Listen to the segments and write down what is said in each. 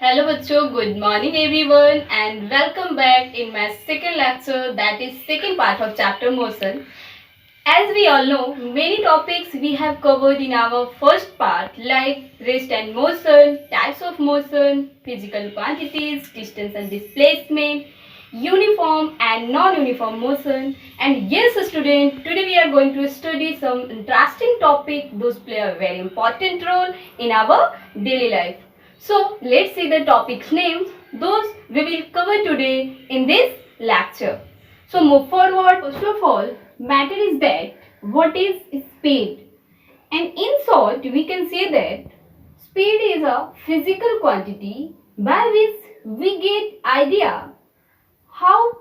Hello बच्चों, good morning everyone and welcome back in my second lecture, that is second part of chapter motion. As we all know, many topics we have covered in our first part like rest and motion, types of motion, physical quantities, distance and displacement, uniform and non-uniform motion. And yes student, today we are going to study some interesting topic. Those play a very important role in our daily life. So let's see the topics names. Those we will cover today in this lecture. So move forward. First of all, matter is that what is speed? And in short, we can say that speed is a physical quantity by which we get idea how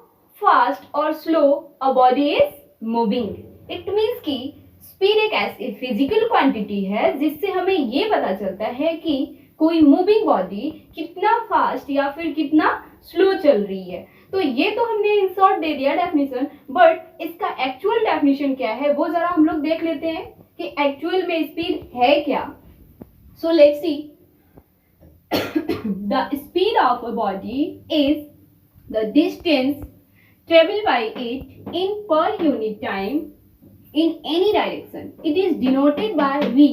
fast or slow a body is moving. It means कि speed एक ऐसी physical quantity है जिससे हमें ये पता चलता है कि कोई मूविंग बॉडी कितना फास्ट या फिर कितना स्लो चल रही है. तो ये तो हमने इन शॉर्ट दे दिया डेफिनेशन, बट इसका एक्चुअल डेफिनेशन क्या है वो जरा हम लोग देख लेते हैं कि एक्चुअल में स्पीड है क्या. सो let's see. The speed of a body is the distance traveled by it in per unit time in any direction. It is denoted by v.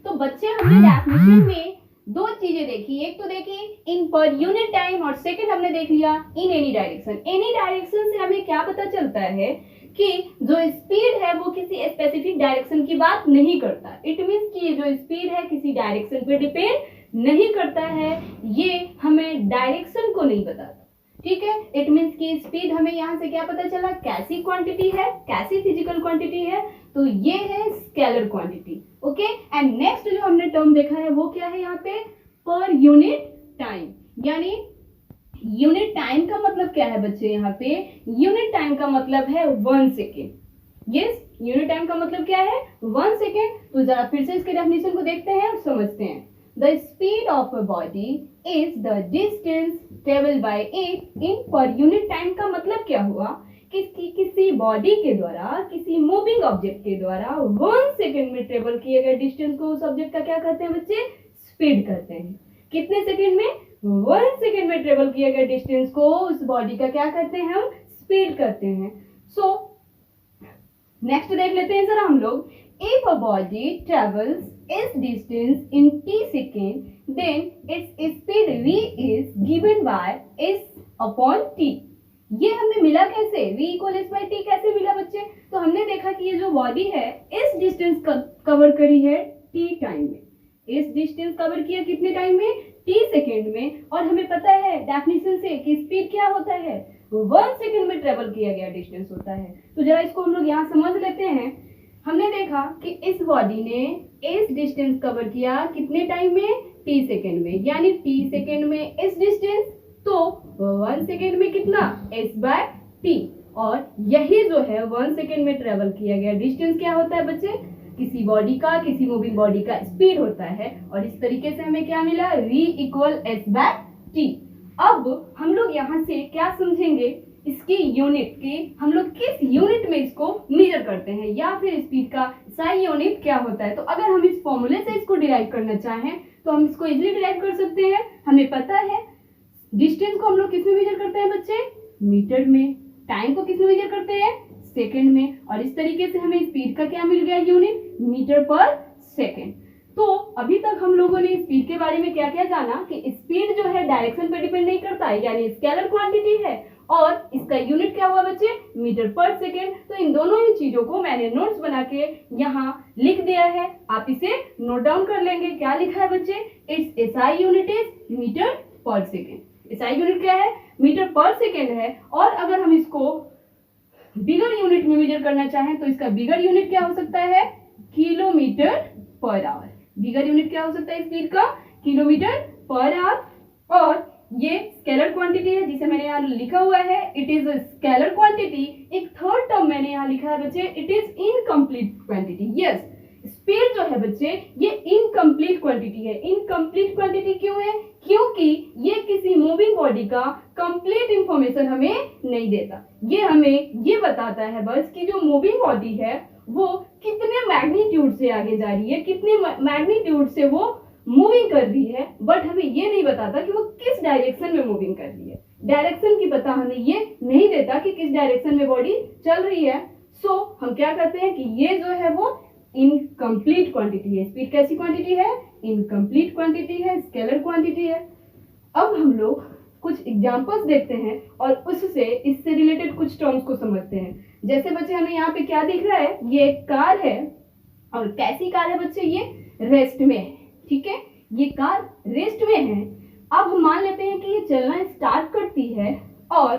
तो बच्चे हमने डेफिनेशन में दो चीजें देखी. एक तो देखी इन पर यूनिट टाइम और सेकंड हमने देख लिया in any direction. Any direction से हमें क्या पता चलता है कि जो स्पीड है वो किसी स्पेसिफिक डायरेक्शन की बात नहीं करता. इट मीन्स कि जो स्पीड है किसी डायरेक्शन पे डिपेंड नहीं करता है. ये हमें डायरेक्शन को नहीं बताता. ठीक है. इट मीन्स कि स्पीड हमें यहाँ से क्या पता चला, कैसी क्वांटिटी है, कैसी फिजिकल क्वांटिटी है. तो ये है scalar quantity. Okay. And next जो हमने टर्म देखा है वो क्या है यहाँ पे, पर यूनिट टाइम. यानी यूनिट टाइम का मतलब क्या है बच्चे, यहाँ पे यूनिट टाइम का मतलब है 1 सेकेंड. यस, यूनिट टाइम का मतलब क्या है, 1 सेकेंड. तो जरा फिर से इसके डेफिनेशन को देखते हैं और समझते हैं. The speed of a body is the distance traveled by it in per unit time. का मतलब क्या हुआ कि किसी बॉडी के द्वारा, किसी मूविंग ऑब्जेक्ट के द्वारा 1 सेकेंड में ट्रेवल किए गए डिस्टेंस को उस ऑब्जेक्ट का क्या कहते हैं बच्चे, स्पीड कहते हैं. कितने सेकेंड में, 1 सेकेंड में ट्रेवल किए गए डिस्टेंस को उस बॉडी का क्या कहते हैं, हम स्पीड कहते हैं. सो नेक्स्ट देख लेते हैं जरा हम लोग. If a body travels s distance in t second, then its speed v is given by s upon t. ये हमें मिला कैसे, v equal s by t कैसे मिला बच्चे. तो हमने देखा कि ये जो बॉडी है इस डिस्टेंस कवर करी है t टाइम में. इस डिस्टेंस कवर किया कितने टाइम में, t सेकेंड में. और हमें पता है डेफिनेशन से कि स्पीड क्या होता है, 1 सेकेंड में ट्रेवल किया गया डिस्टेंस होता है. तो जरा इसको हम लोग यहाँ समझ लेते हैं. हमने देखा कि इस बॉडी ने इस डिस्टेंस कवर किया कितने टाइम में, t सेकेंड में. यानी t सेकेंड में इस डिस्टेंस, तो 1 सेकेंड में कितना, s बाय t. और यही जो है 1 सेकेंड में ट्रेवल किया गया डिस्टेंस क्या होता है बच्चे, किसी बॉडी का, किसी मूविंग बॉडी का स्पीड होता है. और इस तरीके से हमें क्या मिला, v equal s by t. अब हम लोग यहाँ से क्या समझेंगे, इसकी यूनिट की हम लोग किस यूनिट में इसको मेजर करते हैं, या फिर स्पीड का SI यूनिट क्या होता है. तो अगर हम इस फॉर्मूले से इसको डिराइव करना चाहें तो हम इसको इजीली डिराइव कर सकते हैं. हमें पता है डिस्टेंस को हम लोग किस में मेजर करते हैं बच्चे, मीटर में. टाइम को किस में मेजर करते हैं, सेकेंड में. और इस तरीके से हमें स्पीड का क्या मिल गया यूनिट, मीटर पर सेकेंड. तो अभी तक हम लोगों ने स्पीड के बारे में क्या क्या जाना कि स्पीड जो है डायरेक्शन पे डिपेंड नहीं करता है, यानी स्केलर क्वांटिटी है. और इसका यूनिट क्या हुआ बच्चे, मीटर पर सेकेंड. तो इन दोनों ही चीजों को मैंने नोट्स बना के यहाँ लिख दिया है. आप इसे नोट डाउन कर लेंगे. क्या लिखा है बच्चे, it's SI unit is metre per second. SI unit क्या है, मीटर पर सेकेंड है. और अगर हम इसको बिगर यूनिट में मेजर करना चाहें तो इसका बिगर यूनिट क्या हो सकता है, kilometre per hour. Bigger unit क्या हो सकता है स्पीड का, किलोमीटर पर आवर. और ये स्केलर क्वांटिटी है जिसे मैंने यहाँ लिखा हुआ है, it is a scalar quantity. एक थर्ड टर्म मैंने यहाँ लिखा है बच्चे, it is incomplete quantity. Yes, speed जो है बच्चे ये इनकम्प्लीट क्वांटिटी है. इनकम्प्लीट क्वांटिटी क्यों है, क्योंकि ये किसी मूविंग बॉडी का कंप्लीट इंफॉर्मेशन हमें नहीं देता. ये हमें ये बताता है बस कि जो मूविंग बॉडी है वो कितने मैग्नीट्यूड से आगे जा रही है, कितने मैग्नीट्यूड से वो मूविंग कर रही है, बट हमें ये नहीं बताता कि वो किस डायरेक्शन में मूविंग कर रही है। डायरेक्शन की पता हमें ये नहीं देता कि किस डायरेक्शन में बॉडी चल रही है। सो हम क्या करते हैं कि ये जो है वो इनकम्प्लीट क्वांटिटी है। स्पीड कैसी क्वांटिटी है? इनकम्प्लीट क्वांटिटी है, स्केलर क्वांटिटी है। अब हम लोग कुछ एग्जांपल्स देखते हैं और उससे इससे रिलेटेड कुछ टर्म्स को समझते हैं। जैसे बच्चे हमें यहाँ पे क्या दिख रहा है? ये एक कार है, और कैसी कार है बच्चे? ये रेस्ट में है, ठीक है, ये कार रेस्ट में है। अब हम मान लेते हैं कि ये चलना स्टार्ट करती है और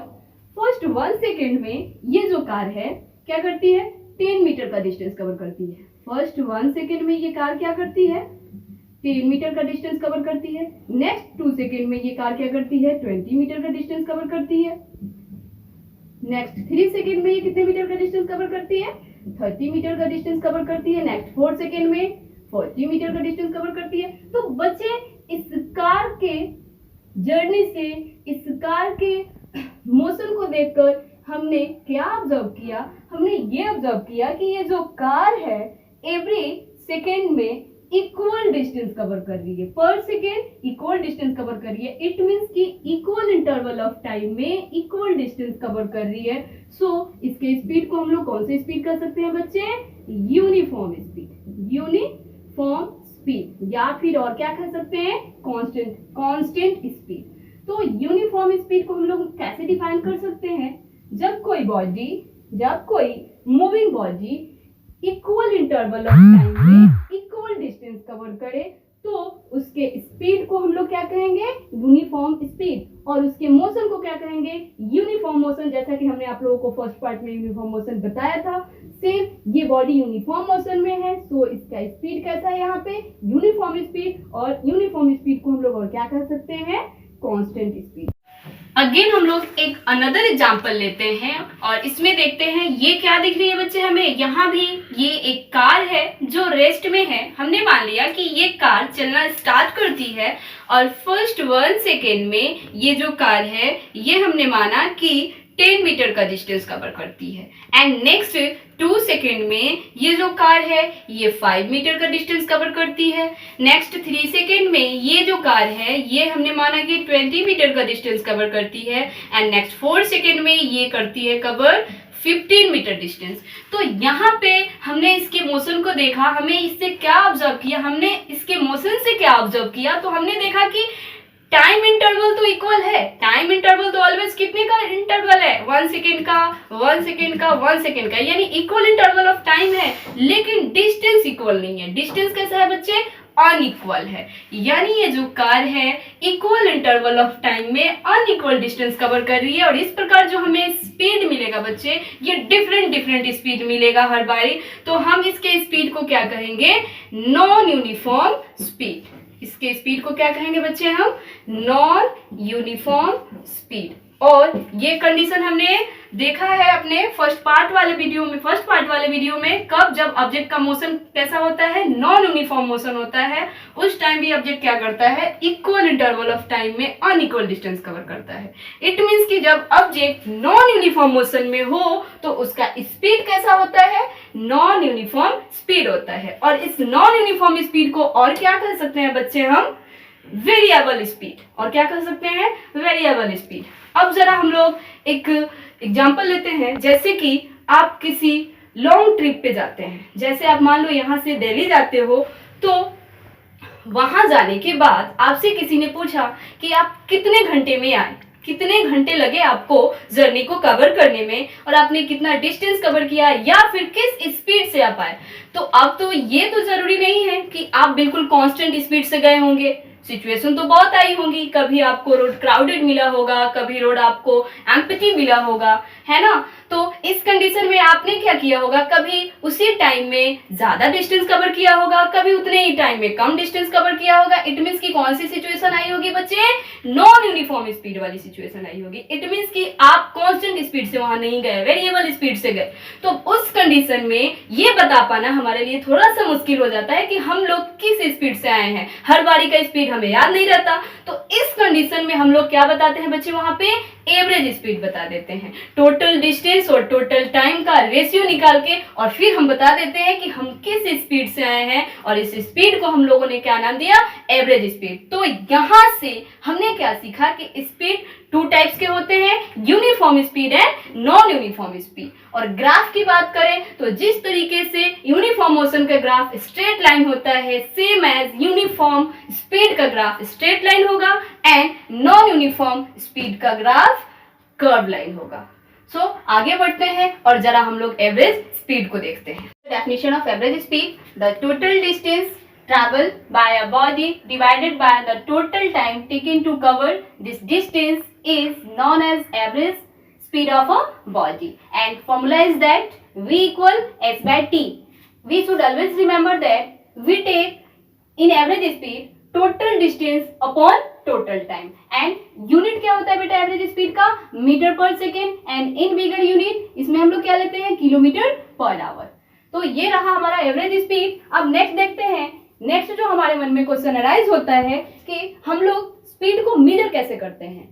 फर्स्ट 1 सेकेंड में ये जो कार है क्या करती है? 10 मीटर का डिस्टेंस कवर करती है। फर्स्ट 1 सेकेंड में ये कार क्या करती है? 10 मीटर का डिस्टेंस कवर करती है। नेक्स्ट 2 सेकेंड में ये कार क्या करती है? 20 मीटर का डिस्टेंस कवर करती है। नेक्स्ट 3 सेकेंड में ये कितने मीटर का डिस्टेंस कवर करती है? 30 मीटर का डिस्टेंस कवर करती है। नेक्स्ट 4 सेकेंड में 40 मीटर का डिस्टेंस कवर करती है। तो बच्चे इस कार के जर्नी से, इस कार के मोशन को देखकर हमने क्या ऑब्जर्व किया? हमने ये ऑब्जर्व किया कि ये जो कार है एवरी सेकेंड में इक्वल डिस्टेंस कवर कर रही है, पर सेकेंड इक्वल डिस्टेंस कवर कर रही है। इट मींस कि इक्वल इंटरवल ऑफ टाइम में इक्वल डिस्टेंस कवर कर रही है। सो इसके स्पीड को हम लोग कौन से स्पीड कर सकते हैं बच्चे? यूनिफॉर्म स्पीड, यूनिफॉर्म स्पीड, या फिर और क्या कर सकते हैं? Constant speed. तो यूनिफॉर्म स्पीड को हम लोग कैसे डिफाइन कर सकते हैं? जब कोई moving body equal interval of time में इक्वल डिस्टेंस कवर करे तो उसके स्पीड को हम लोग क्या कहेंगे? Uniform speed. और उसके मोशन को क्या कहेंगे? Uniform motion. जैसा कि हमने आप लोगों को फर्स्ट पार्ट में यूनिफॉर्म मोशन बताया था, सेम ये बॉडी यूनिफॉर्म मोशन में है, सो इसका स्पीड कैसा है? यहाँ पे यूनिफॉर्म स्पीड। और यूनिफॉर्म स्पीड को हम लोग और क्या कह सकते हैं? Constant speed. अगेन हम लोग एक अनदर एग्जांपल लेते हैं और इसमें देखते हैं ये क्या दिख रही है बच्चे हमें? यहाँ भी ये एक कार है जो रेस्ट में है। हमने मान लिया कि ये कार चलना स्टार्ट करती है और फर्स्ट 1 सेकेंड में ये जो कार है ये हमने माना कि 10 मीटर का डिस्टेंस कवर करती है। एंड नेक्स्ट 2 सेकेंड में ये जो कार है ये 5 मीटर का डिस्टेंस कवर करती है। नेक्स्ट 3 सेकेंड में ये जो कार है ये हमने माना कि 20 मीटर का डिस्टेंस कवर करती है। एंड नेक्स्ट 4 सेकेंड में ये करती है कवर 15 मीटर डिस्टेंस। तो यहाँ पे हमने इसके मोशन को देखा, हमें इससे क्या ऑब्जर्व किया? हमने इसके मोशन से क्या ऑब्जर्व किया? तो हमने देखा कि टाइम इंटरवल तो इक्वल है। टाइम इंटरवल तो ऑलवेज कितने का इंटरवल है? 1 सेकेंड का, 1 सेकेंड का, 1 सेकेंड का, यानी इक्वल इंटरवल ऑफ टाइम है। लेकिन डिस्टेंस इक्वल नहीं है। डिस्टेंस कैसा है बच्चे? अनइक्वल है। यानी ये जो कार है इक्वल इंटरवल ऑफ टाइम में अनइक्वल डिस्टेंस कवर कर रही है। और इस प्रकार जो हमें स्पीड मिलेगा बच्चे, ये डिफरेंट स्पीड मिलेगा हर बारी। तो हम इसके स्पीड को क्या कहेंगे? Non uniform speed. इसके स्पीड को क्या कहेंगे बच्चे हम? Non uniform speed. और ये कंडीशन हमने देखा है अपने फर्स्ट पार्ट वाले वीडियो में कब? जब ऑब्जेक्ट का मोशन कैसा होता है? नॉन यूनिफॉर्म मोशन होता है। उस टाइम भी ऑब्जेक्ट क्या करता है? इक्वल इंटरवल ऑफ टाइम में अनइक्वल डिस्टेंस कवर करता है। इट मींस कि जब ऑब्जेक्ट नॉन यूनिफॉर्म मोशन में हो तो उसका स्पीड कैसा होता है? नॉन यूनिफॉर्म स्पीड होता है। और इस नॉन यूनिफॉर्म स्पीड को और क्या कह सकते हैं बच्चे हम? Variable speed. और क्या कह सकते हैं? Variable speed. अब जरा हम लोग एक एग्जांपल लेते हैं। जैसे कि आप किसी लॉन्ग ट्रिप पे जाते हैं, जैसे आप मान लो यहाँ से दिल्ली जाते हो, तो वहां जाने के बाद आपसे किसी ने पूछा कि आप कितने घंटे में आए, कितने घंटे लगे आपको जर्नी को कवर करने में, और आपने कितना डिस्टेंस कवर किया, या फिर किस स्पीड से आप आए। तो अब तो ये तो जरूरी नहीं है कि आप बिल्कुल कांस्टेंट स्पीड से गए होंगे। सिचुएशन तो बहुत आई होंगी, कभी आपको रोड क्राउडेड मिला होगा, कभी रोड आपको एम्प्टी मिला होगा, है ना। तो इस कंडीशन में आपने क्या किया होगा? कभी उसी टाइम में ज्यादा डिस्टेंस कवर किया होगा, कभी उतने ही टाइम में कम डिस्टेंस कवर किया होगा। इट मींस की कौन सी सिचुएशन आई होगी बच्चे? नॉन यूनिफॉर्म स्पीड वाली सिचुएशन आई होगी। इट मींस की आप कांस्टेंट स्पीड से वहां नहीं गए, वेरिएबल स्पीड से गए। तो उस कंडीशन में ये बता पाना हमारे लिए थोड़ा सा मुश्किल हो जाता है कि हम लोग किस स्पीड से आए हैं। हर बारी का स्पीड हमें याद नहीं रहता। तो इस कंडीशन में हम लोग क्या बताते हैं बच्चे? वहां पे एवरेज स्पीड बता देते हैं, टोटल डिस्टेंस और टोटल टाइम का रेशियो निकाल के, और फिर हम बता देते हैं कि हम किस स्पीड से आए हैं, और इस स्पीड को हम लोगों ने क्या नाम दिया, एवरेज स्पीड। तो यहाँ से हमने क्या सीखा कि स्पीड टू टाइप्स के होते हैं, uniform speed and non uniform speed. और ग्राफ की बात करें तो जिस तरीके से यूनिफॉर्म मोशन का ग्राफ स्ट्रेट लाइन होता है, सेम एज यूनिफॉर्म स्पीड का ग्राफ स्ट्रेट लाइन होगा एंड नॉन यूनिफॉर्म स्पीड का ग्राफ कर्व लाइन होगा। सो आगे बढ़ते हैं और जरा हम लोग एवरेज स्पीड को देखते हैं। Definition of average speed, the total distance traveled by a body divided by the total time taken to cover this distance is known as average speed of a body, and formula is that v equal s by t. We should always remember that we take in average speed total distance upon total time, and unit क्या होता है बेटा average speed का, metre per second, and in bigger unit इसमें हम लोग क्या लेते हैं, किलोमीटर पर आवर। तो ये रहा हमारा एवरेज स्पीड। अब नेक्स्ट देखते हैं, नेक्स्ट जो हमारे मन में क्वेश्चन अराइज होता है कि हम लोग स्पीड को मेजर कैसे करते हैं,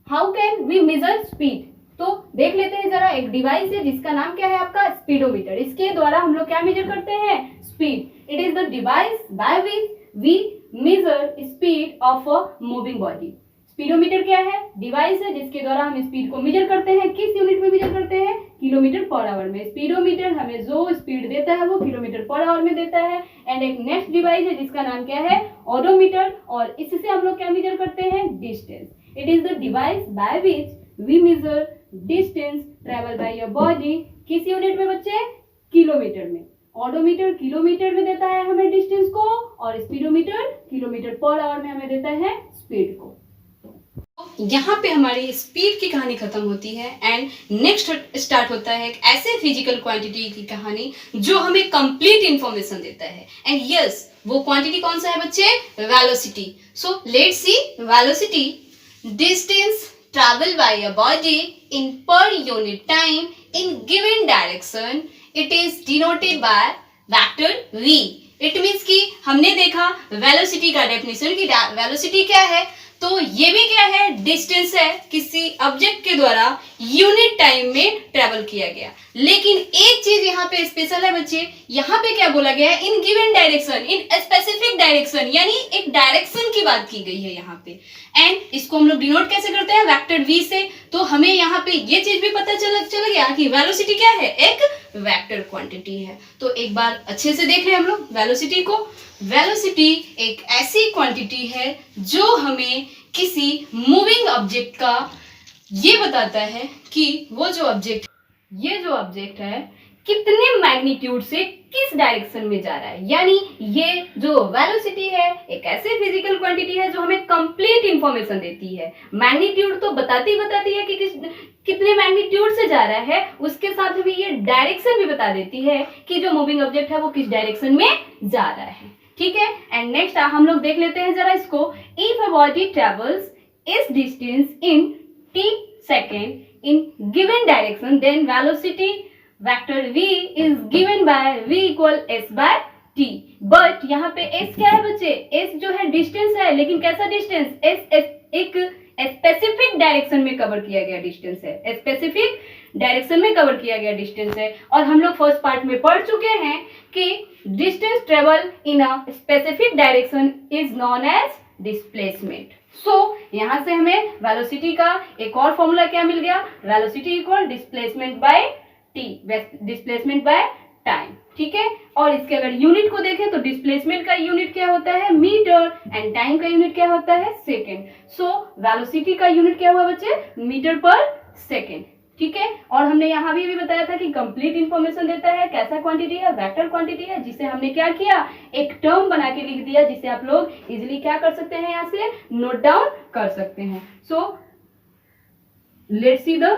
how can we measure speed. तो देख लेते हैं जरा, एक डिवाइस है जिसका नाम क्या है आपका, स्पीडोमीटर। इसके द्वारा हम लोग क्या मेजर करते हैं, speed. It is the device by which we measure speed of a moving body. Speedometer क्या है, डिवाइस है जिसके द्वारा हम स्पीड को मेजर करते हैं। किस यूनिट में मेजर करते हैं, किलोमीटर पर आवर में। स्पीडोमीटर हमें जो स्पीड देता है वो किलोमीटर पर आवर में देता है। एंड एक नेक्स्ट डिवाइस है जिसका नाम क्या है, ओडोमीटर, और इससे हम लोग क्या मेजर करते हैं, distance. It is the device by which we measure distance travel by your body. किस यूनिट में बच्चे, किलोमीटर में। ओडोमीटर किलोमीटर में देता है हमें डिस्टेंस को, और स्पीडोमीटर किलोमीटर पर आवर में हमें देता है स्पीड को। यहाँ पे हमारी स्पीड की कहानी खत्म होती है एंड नेक्स्ट स्टार्ट होता है एक ऐसे फिजिकल क्वांटिटी की कहानी जो हमें कंप्लीट इंफॉर्मेशन देता है। एंड यस, वो क्वांटिटी कौन सा है बच्चे, velocity. So let's C velocity, distance travel by a body in per unit time in given direction, it is denoted by vector v। It means कि हमने देखा वेलोसिटी का डेफिनेशन कि वेलोसिटी क्या है, तो ये भी क्या है, डिस्टेंस है किसी ऑब्जेक्ट के द्वारा यूनिट टाइम में ट्रेवल किया गया। लेकिन एक चीज यहाँ पे स्पेशल है बच्चे, यहाँ पे क्या बोला गया है, इन given direction, in specific direction, यानी एक डायरेक्शन की बात की गई है यहाँ पे। एंड इसको हम लोग डिनोट कैसे करते हैं, वेक्टर v से। तो हमें यहाँ पे ये चीज भी पता चल गया कि वेलोसिटी क्या है, एक वेक्टर क्वांटिटी है। तो एक बार अच्छे से देख रहे हैं हम लोग वेलोसिटी को। वेलोसिटी एक ऐसी क्वांटिटी है जो हमें किसी मूविंग ऑब्जेक्ट का ये बताता है कि वो जो ऑब्जेक्ट, ये जो ऑब्जेक्ट है कितने मैग्नीट्यूड से किस डायरेक्शन में जा रहा है। यानी ये जो वेलोसिटी है एक ऐसे फिजिकल क्वांटिटी है जो हमें कंप्लीट इंफॉर्मेशन देती है। मैग्नीट्यूड तो बताती है कि कितने मैग्नीट्यूड से जा रहा है, उसके साथ हमें ये डायरेक्शन भी बता देती है कि जो मूविंग ऑब्जेक्ट है वो किस डायरेक्शन में जा रहा है। ठीक है, एंड नेक्स्ट हम लोग देख लेते हैं जरा इसको। इफ अ बॉडी ट्रेवल्स इस distance in t second in given direction, then velocity vector v is given by v equal s by t। But यहाँ पे s क्या है बच्चे, s जो है डिस्टेंस है, लेकिन कैसा डिस्टेंस, s एक स्पेसिफिक डायरेक्शन में कवर किया गया डिस्टेंस है, स्पेसिफिक डायरेक्शन में कवर किया गया डिस्टेंस है। और हम लोग फर्स्ट पार्ट में पढ़ चुके हैं कि distance travel in a specific direction is known as displacement. So यहाँ से हमें वेलोसिटी का एक और फॉर्मूला क्या मिल गया, velocity equal displacement bye T, displacement by time. ठीक है, और इसके अगर यूनिट को देखें तो डिस्प्लेसमेंट का यूनिट क्या होता है, मीटर, एंड टाइम का यूनिट क्या होता है, सेकेंड। सो वेलोसिटी का यूनिट क्या हुआ बच्चे, मीटर पर सेकेंड। ठीक है, और हमने यहाँ भी बताया था कि कंप्लीट इंफॉर्मेशन देता है, कैसा क्वांटिटी है, वेक्टर क्वांटिटी है, जिसे हमने क्या किया, एक टर्म बना के लिख दिया, जिसे आप लोग इजिली क्या कर सकते हैं, यहाँ से नोट डाउन कर सकते हैं। So let's see the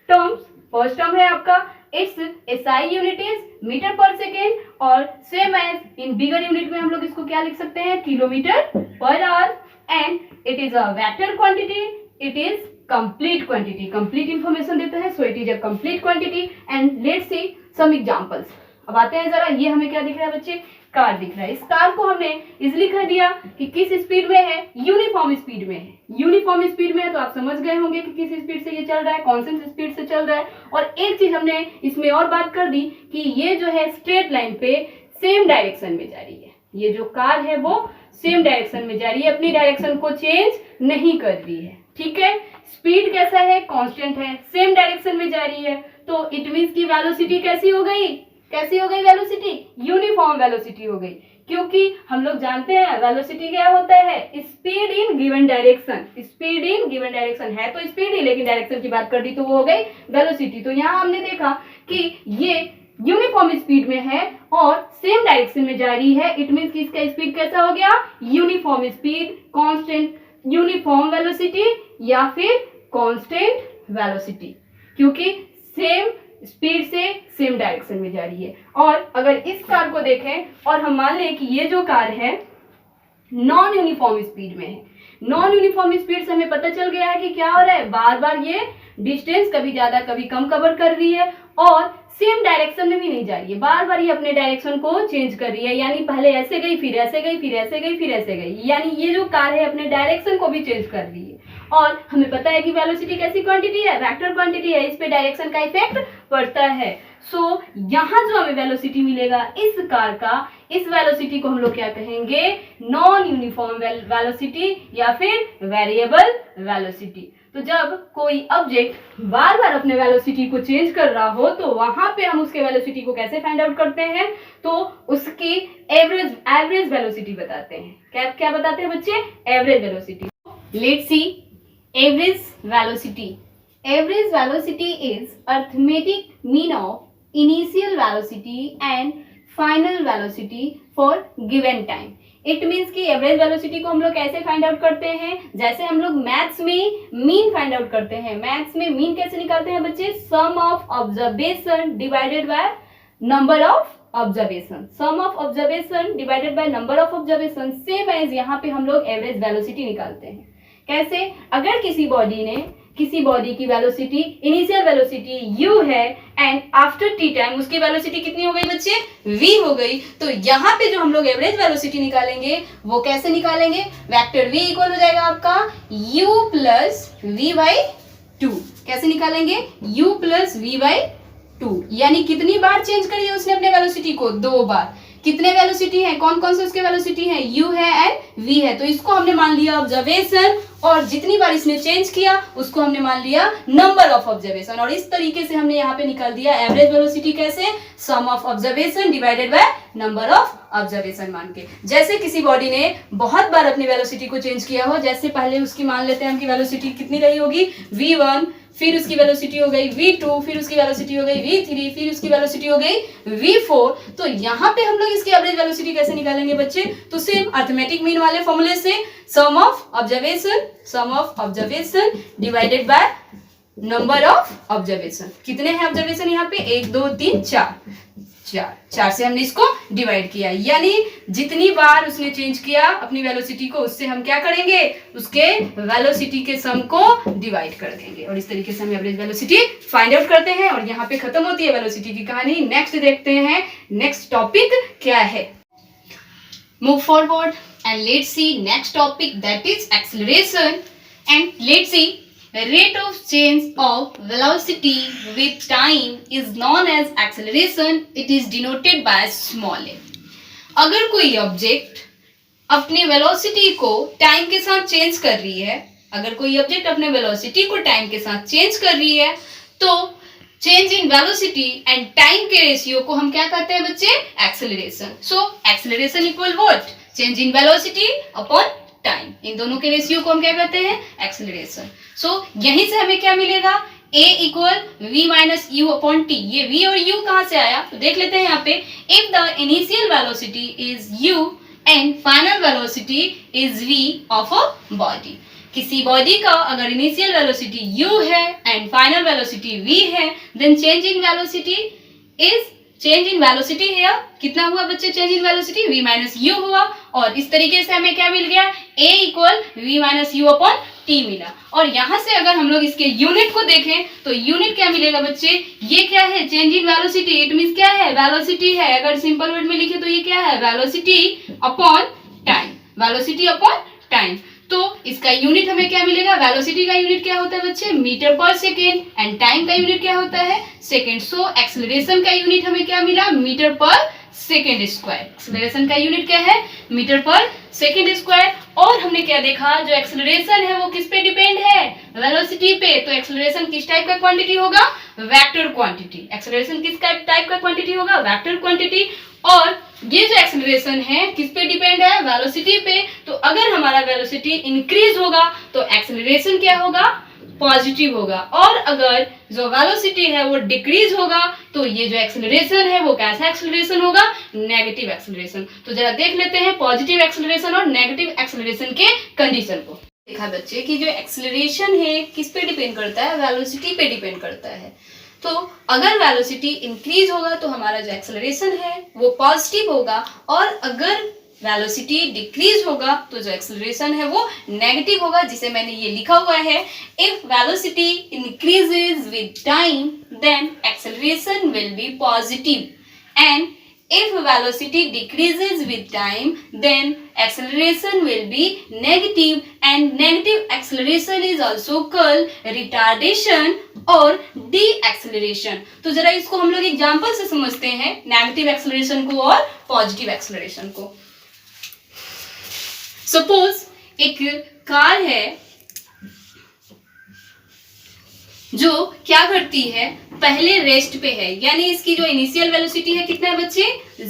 terms. First term है आपका it's SI unit is metre per second, और same as in bigger unit में हम लोग इसको क्या लिख सकते हैं, kilometre per hour, and it is a vector quantity, it is complete quantity, complete information देता है, so it is a complete quantity। and let's see some examples। अब आते हैं जरा, ये हमें क्या दिख रहा है बच्चे, कार दिख रहा है। इस कार को हमने इजिली कह दिया कि किस स्पीड में है, यूनिफॉर्म स्पीड में है। यूनिफॉर्म स्पीड में है तो आप समझ गए होंगे कि किस स्पीड से ये चल रहा है, कॉन्स्टेंट स्पीड से चल रहा है। और एक चीज हमने इसमें और बात कर दी कि ये जो है स्ट्रेट लाइन पे सेम डायरेक्शन में जा रही है। ये जो कार है वो सेम डायरेक्शन में जा रही है, अपनी डायरेक्शन को चेंज नहीं कर रही है। ठीक है, स्पीड कैसा है, कांस्टेंट है, सेम डायरेक्शन में जा रही है, तो इट मींस की वेलोसिटी कैसी हो गई, कैसी हो गई वेलोसिटी, यूनिफॉर्म वेलोसिटी हो गई। क्योंकि हम लोग जानते हैं वेलोसिटी क्या होता है, speed in given direction. Speed in given direction है तो स्पीड ही, लेकिन डायरेक्शन की बात कर दी तो वो हो गई वेलोसिटी। तो यहाँ हमने देखा कि ये यूनिफॉर्म स्पीड में है और सेम डायरेक्शन में जा रही है। इट मींस कि इसका स्पीड कैसा हो गया, uniform speed, constant uniform velocity या फिर कांस्टेंट वेलोसिटी, क्योंकि सेम स्पीड से सेम डायरेक्शन में जा रही है। और अगर इस कार को देखें और हम मान लें कि ये जो कार है नॉन यूनिफॉर्म स्पीड में है, नॉन यूनिफॉर्म स्पीड से हमें पता चल गया है कि क्या हो रहा है, बार बार ये डिस्टेंस कभी ज्यादा कभी कम कवर कर रही है और सेम डायरेक्शन में भी नहीं जा रही है, बार बार ये अपने डायरेक्शन को चेंज कर रही है। यानी पहले ऐसे गई, फिर ऐसे गई, फिर ऐसे गई, फिर ऐसे गई, यानी ये जो कार है अपने डायरेक्शन को भी चेंज कर रही है। और हमें पता है कि वेलोसिटी कैसी क्वांटिटी है, वेक्टर क्वांटिटी है, इस पे डायरेक्शन का इफेक्ट पड़ता है। सो यहाँ जो हमें वेलोसिटी मिलेगा इस कार का, इस वेलोसिटी को हम लोग क्या कहेंगे, नॉन यूनिफॉर्म वेलोसिटी या फिर वेरिएबल वेलोसिटी। तो जब कोई ऑब्जेक्ट बार बार अपने वेलोसिटी को चेंज कर रहा हो तो वहां पे हम उसके वेलोसिटी को कैसे फाइंड आउट करते हैं, तो उसकी एवरेज वेलोसिटी बताते हैं। क्या क्या बताते हैं बच्चे, average velocity. Let's see average velocity. Average velocity is arithmetic mean of initial velocity and final velocity for given time. It means कि एवरेज वेलोसिटी को हम लोग कैसे फाइंड आउट करते हैं, जैसे हम लोग मैथ्स में मीन फाइंड आउट करते हैं। मैथ्स में मीन कैसे निकालते हैं बच्चे, sum of observation divided by number of observation. Sum of observation divided by number of observation, same as यहाँ पे हम लोग एवरेज वेलोसिटी निकालते हैं। कैसे, अगर किसी बॉडी की वेलोसिटी, इनिशियल वेलोसिटी u है एंड आफ्टर t टाइम उसकी वेलोसिटी कितनी हो गई बच्चे, v हो गई, तो यहाँ पे जो हम लोग एवरेज वेलोसिटी निकालेंगे वो कैसे निकालेंगे, वेक्टर v इक्वल हो जाएगा आपका u प्लस v बाई 2। कैसे निकालेंगे, u प्लस v बाई 2, यानी कितनी बार चेंज करी है उसने अपने वेलोसिटी को, 2 बार। कितने वेलोसिटी है, कौन कौन से उसके वेलोसिटी है, u है एंड v है, तो इसको हमने मान लिया ऑब्जर्वेशन, और जितनी बार इसने चेंज किया उसको हमने मान लिया नंबर ऑफ ऑब्जर्वेशन। और इस तरीके से हमने यहाँ पे निकाल दिया एवरेज वेलोसिटी कैसे, sum of observation divided by number of observation मान के। जैसे किसी बॉडी ने बहुत बार अपनी वेलोसिटी को चेंज किया हो, जैसे पहले उसकी मान लेते हैं हम कि वेलोसिटी कितनी रही होगी, v1, फिर उसकी वेलोसिटी हो गई v2, फिर उसकी वेलोसिटी हो गई v3, फिर उसकी वेलोसिटी हो गई v4, तो यहाँ पे हम लोग इसकी एवरेज वेलोसिटी कैसे निकालेंगे बच्चे, तो सेम अरिथमेटिक मीन वाले फॉर्मूले से sum of observation divided by number of observation. कितने हैं ऑब्जर्वेशन यहाँ पे, 1 2 3 4 से हमने इसको डिवाइड किया, यानी जितनी बार उसने चेंज किया अपनी वेलोसिटी को उससे हम क्या करेंगे, उसके वेलोसिटी के सम को डिवाइड कर देंगे, और इस तरीके से हम एवरेज वेलोसिटी फाइंड आउट करते हैं। और यहाँ पे खत्म होती है वेलोसिटी की कहानी। नेक्स्ट देखते हैं, नेक्स्ट टॉपिक क्या है। Move forward and let's see next topic, that is acceleration, and let's see rate of change of velocity with time is known as acceleration. It is denoted by small a. अगर कोई object अपनी velocity को time के साथ change कर रही है, अगर कोई ऑब्जेक्ट अपने वेलोसिटी को टाइम के साथ चेंज कर रही है, तो change in velocity and time के रेशियो को हम क्या कहते हैं बच्चे, acceleration. So acceleration equal what, change in velocity upon time, इन दोनों के रेशियो को हम क्या कहते हैं, एक्सेलरेशन। सो यहीं से हमें क्या मिलेगा, a equal v minus you upon T. ये v और u कहाँ से आया, तो देख लेते हैं यहाँ पे, if the initial velocity is u and final velocity is v of a body. किसी बॉडी का अगर इनिशियल वेलोसिटी u है एंड फाइनल वेलोसिटी v है, then change in velocity is, change in velocity है, कितना हुआ बच्चे change in velocity, v minus u हुआ। और इस तरीके से हमें क्या मिल गया, a equal v minus you upon T मिला। और यहाँ से अगर हम लोग इसके यूनिट को देखें तो यूनिट क्या मिलेगा बच्चे, ये क्या है, change in velocity, it means क्या है, वेलोसिटी है। अगर सिंपल वर्ड में लिखे तो ये क्या है, velocity upon time, velocity upon time. तो इसका यूनिट हमें क्या मिलेगा, वेलोसिटी का यूनिट क्या होता है बच्चे, metre per second, and time का यूनिट क्या होता है, सेकेंड। सो एक्सेलरेशन का यूनिट हमें क्या मिला, metre per second square. Acceleration का यूनिट क्या है, मीटर पर सेकेंड स्क्वायर। और हमने क्या देखा, जो एक्सेलरेशन है वो किस पे डिपेंड है, वेलोसिटी पे। तो एक्सेलरेशन किस टाइप का क्वांटिटी होगा, वेक्टर क्वांटिटी। एक्सेलरेशन किस टाइप का क्वांटिटी होगा, वेक्टर क्वांटिटी। और ये जो एक्सेलरेशन है किस पे डिपेंड है, वेलोसिटी पे। तो अगर हमारा वेलोसिटी इंक्रीज होगा तो एक्सेलरेशन क्या होगा, पॉजिटिव होगा। और अगर जो वेलोसिटी है वो डिक्रीज होगा तो ये जो एक्सेलरेशन है वो कैसा एक्सेलरेशन होगा, नेगेटिव एक्सेलरेशन। तो जरा देख लेते हैं पॉजिटिव एक्सेलरेशन और नेगेटिव एक्सेलरेशन के कंडीशन को। देखा बच्चे कि जो एक्सेलरेशन है किस पे डिपेंड करता है, वेलोसिटी पे डिपेंड करता है। तो अगर वेलोसिटी इंक्रीज होगा तो हमारा जो एक्सेलरेशन है वो पॉजिटिव होगा, और अगर वेलोसिटी डिक्रीज होगा तो जो एक्सेलरेशन है वो नेगेटिव होगा, जिसे मैंने ये लिखा हुआ है, if velocity increases with time then acceleration will be positive, and if velocity decreases with time then acceleration will be negative, and negative acceleration is also called retardation और deceleration। तो जरा इसको हम लोग एग्जांपल से समझते हैं, नेगेटिव एक्सेलरेशन को और पॉजिटिव एक्सेलरेशन को। सपोज एक कार है जो क्या करती है, पहले रेस्ट पे है, यानी इसकी जो इनिशियल वेलोसिटी है कितना है बच्चे,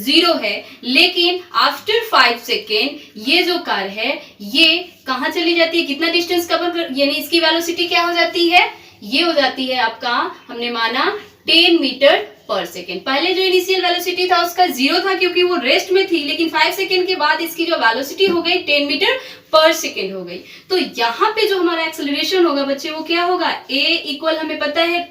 0 है। लेकिन आफ्टर 5 सेकेंड ये जो कार है ये कहाँ चली जाती है, कितना डिस्टेंस कवर कर, यानी इसकी वेलोसिटी क्या हो जाती है, ये हो जाती है आपका, हमने माना 10 मीटर पर सेकेंड। पहले जो इनिशियल वेलोसिटी था उसका 0 था क्योंकि वो रेस्ट में थी, लेकिन 5 सेकेंड के बाद इसकी जो वेलोसिटी हो गई 10 मीटर पर सेकेंड हो गई। तो यहाँ पे जो हमारा एक्सेलरेशन होगा बच्चे वो क्या होगा, a इक्वल हमें पता है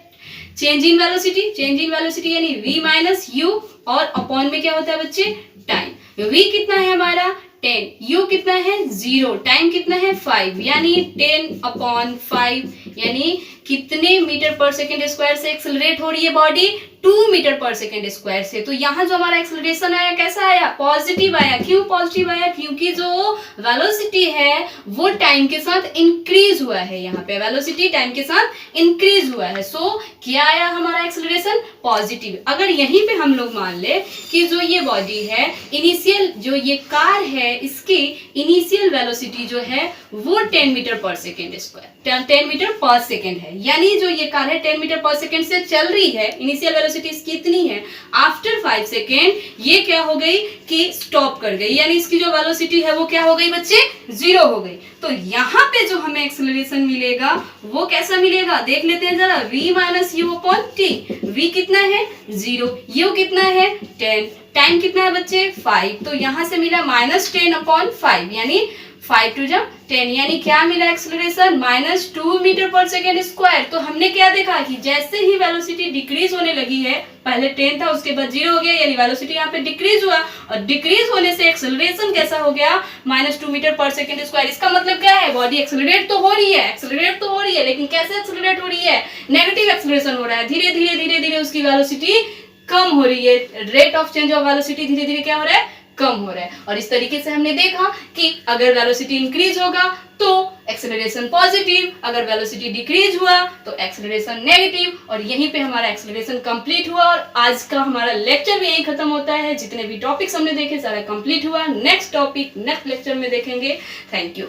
change in velocity, change in velocity यानी v माइनस u, और अपॉन में क्या होता है बच्चे, टाइम। v कितना है हमारा 10, u कितना है 0, टाइम कितना है 5, यानी 10 अपॉन 5, यानी कितने मीटर पर सेकेंड स्क्वायर से एक्सेलरेट हो रही है body, 2 metre per second square से। तो यहाँ जो हमारा एक्सेलरेशन आया कैसा आया, पॉजिटिव आया। क्यों पॉजिटिव आया, क्योंकि जो वेलोसिटी है वो टाइम के साथ इंक्रीज हुआ है, यहाँ पे वेलोसिटी टाइम के साथ इंक्रीज हुआ है। सो क्या आया हमारा एक्सेलरेशन, पॉजिटिव। अगर यहीं पे हम लोग मान ले कि जो ये बॉडी है, इनिशियल जो ये कार है इसकी इनिशियल वेलोसिटी जो है वो 10 metre per second square, 10 metre per second है, यानी जो ये कार है 10 मीटर पर सेकेंड से चल रही है, इनिशियल वेलोसिटी इसकी इतनी है। आफ्टर 5 सेकेंड ये क्या हो गई कि स्टॉप कर गई, यानी इसकी जो वेलोसिटी है वो क्या हो गई बच्चे, 0 हो गई। तो यहाँ पे जो हमें एक्सेलरेशन मिलेगा वो कैसा मिलेगा, देख लेते हैं जरा, v minus you upon T. v कितना है 0, u कितना है 10, टाइम कितना है बच्चे 5, तो यहाँ से मिला माइनस 10 अपॉन 5, यानी 5 टू जब 10, यानी क्या मिला acceleration, minus 2 metre per second square. तो हमने क्या देखा कि जैसे ही वेलोसिटी डिक्रीज होने लगी है, पहले 10 था उसके बाद 0 हो गया, यानी वेलोसिटी यहाँ पे डिक्रीज हुआ, और डिक्रीज होने से एक्सेलरेशन कैसा हो गया, minus 2 metre per second square. इसका मतलब क्या है, बॉडी एक्सेलरेट तो हो रही है, एक्सेलरेट तो हो रही है, लेकिन कैसे एक्सेलरेट हो रही है, नेगेटिव एक्सेलरेशन हो रहा है, धीरे धीरे धीरे धीरे उसकी वेलोसिटी कम हो रही है, rate of change of velocity धीरे धीरे क्या हो रहा है, कम हो रहा है। और इस तरीके से हमने देखा कि अगर वेलोसिटी इंक्रीज होगा तो एक्सेलरेशन पॉजिटिव, अगर वेलोसिटी डिक्रीज हुआ तो एक्सेलरेशन नेगेटिव। और यहीं पे हमारा एक्सेलरेशन कंप्लीट हुआ, और आज का हमारा लेक्चर भी यही खत्म होता है। जितने भी टॉपिक्स हमने देखे सारा कंप्लीट हुआ। नेक्स्ट टॉपिक नेक्स्ट लेक्चर में देखेंगे। Thank you.